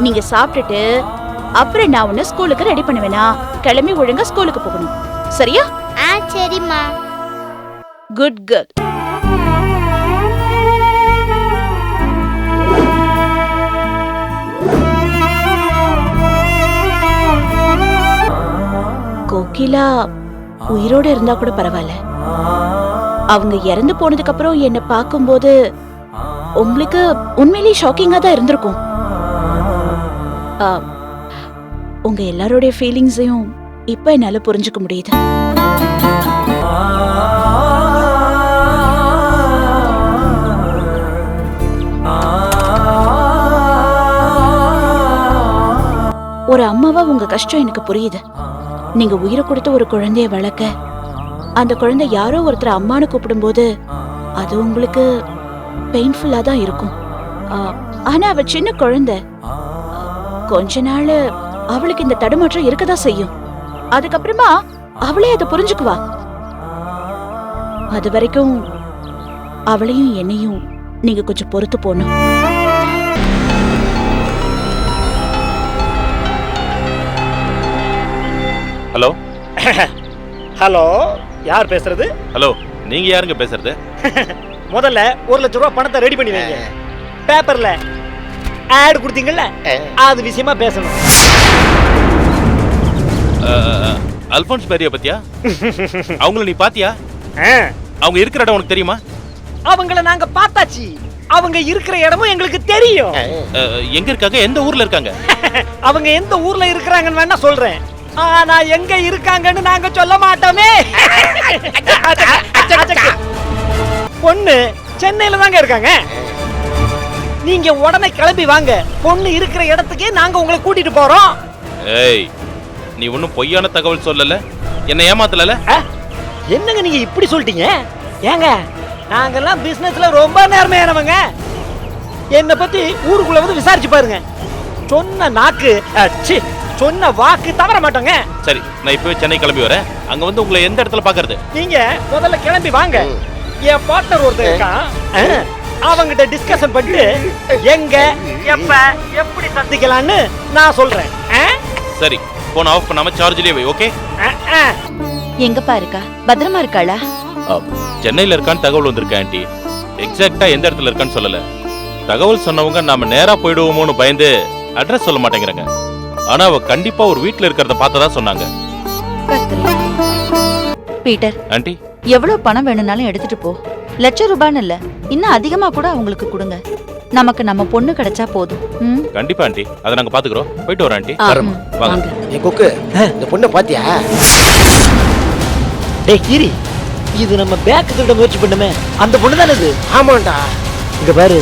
நீங்க சாப்பிட்டுட்டு அப்புறம் நான் உன்னை ஸ்கூலுக்கு ரெடி பண்ணுவேனா? கிளம்பி ஒழுங்கா ஸ்கூலுக்கு போகணும், சரியா? சரிம்மா. Good girl. கோகிலா உயிரோட இருந்தா கூட பரவாயில்ல. அவங்க இறந்து போனதுக்கு அப்புறம் என்ன பார்க்கும்போது உங்களுக்கு உண்மையிலேயே ஷாக்கிங்கா தான் இருந்திருக்கும். உங்க எல்லாரோட ஃபீலிங்ஸையும் இப்ப என்னால புரிஞ்சுக்க முடியுது. ஒரு அம்மாவா உங்க கஷ்டம் எனக்கு புரியுது. நீங்க உயிரை கொடுத்து ஒரு குழந்தைய வளர்க்க, அந்த குழந்தை யாரோ ஒருத்தர் அம்மானு கூப்பிடும்போது அது உங்களுக்கு பெயின்ஃபுல்லா தான் இருக்கும். ஆனா அவ சின்ன குழந்தை, கொஞ்ச நாள் அவளுக்கு இந்த தடுமாற்றம் இருக்கதான் செய்யும். அதுக்கப்புறமா அவளே அதை புரிஞ்சுக்குவா. அது வரைக்கும் அவளையும் என்னையும் நீங்க கொஞ்சம் பொறுத்து போகணும். ஹலோ. ஹலோ, யார் பேசுறது? ஹலோ, நீங்க யாருங்க பேசுறது? முதல்ல 1 லட்சம் ரூபாய் பணத்தை ரெடி பண்ணி வைங்க. பேப்பர்ல ஆட் கொடுத்தீங்கல்ல, அது விஷயமா பேசணும். அல்போன்ஸ் பேரியா பத்தியா? அவங்கள நீ பாத்தியா? அவங்க இருக்கிற இடம் உனக்கு தெரியுமா? அவங்கள நாங்க பார்த்தாச்சு. அவங்க இருக்கிற இடமும் எங்களுக்கு தெரியும். எங்க இருக்காங்க? எந்த ஊர்ல இருக்காங்க? அவங்க எந்த ஊர்ல இருக்கிறாங்கன்னு வேணா சொல்றேன். ஆனா எங்க இருக்காங்கன்னு நாங்க சொல்ல மாட்டோமே. பொண்ணு சென்னையில தாங்க இருக்காங்க. நீங்க உடனே கிளம்பி வாங்க. பொண்ணு இருக்கிற இடத்துக்கே நாங்க உங்களை கூட்டிட்டு போறோம். ஏய், நீ ஒன்னும் பொய்யான தகவல் சொல்லல, என்ன ஏமாத்தல? என்னங்க நீங்க இப்படி சொல்லிட்டீங்க? ஏங்க, நாங்கெல்லாம் பிசினஸ்ல ரொம்ப நேர்மையானவங்க. என்னை பத்தி ஊருக்குள்ள வந்து விசாரிச்சு பாருங்க. சொன்ன நாக்கு சொன்ன வாக்கு தவற மாட்டோங்க. சரி, நான் இப்பவே சென்னை கிளம்பி வரேன். அங்க வந்து உங்களை எந்த இடத்துல பாக்குறது? நீங்க முதல்ல கிளம்பி வாங்க. என் பார்ட்னர் ஒருத்தர் இருக்கான். அவங்கிட்ட டிஸ்கஷன் பண்ணிட்டு எங்க எப்ப எப்படி சந்திக்கலாம்னு நான் சொல்றேன். சரி, போன் ஆஃப் பண்ணாம சார்ஜ்லயே வை. ஓகே? எங்கப்பா இருக்கா? பத்திரமா இருக்காளா? சென்னையில இருக்கான்னு தகவல் வந்திருக்கா ஆண்டி. எக்ஸாக்ட்டா எந்த இடத்துல இருக்கான்னு சொல்லல. தகவல் சொன்னவங்க நாம நேரா போயிடுவோமோன்னு பயந்து அட்ரஸ் சொல்ல மாட்டேங்கிறாங்க. ஆனா அவ கண்டிப்பா ஒரு வீட்ல இருக்கிறத பார்த்ததா சொன்னாங்க. பீட்டர் ஆண்டி, எவ்வளவு பணம் வேணும்னாலும் எடுத்துட்டு போ. லட்சம் ரூபான்னு இல்ல, இன்னும் அதிகமா கூட அவங்களுக்கு கொடுங்க. நமக்கு நம்ம பொண்ணு கிடைச்சா போதும். கண்டிப்பா ஆண்டி, அதை நாங்க பாத்துக்கிறோம். போயிட்டு வரோம் ஆண்டி. வாங்க. என் கொக்கு, இந்த பொண்ணை பாத்தியா? டேய் கீரி, இது நம்ம பேக் திருட முயற்சி பண்ணுமே அந்த பொண்ணு தானே இது? ஆமாண்டா. இங்க பாரு,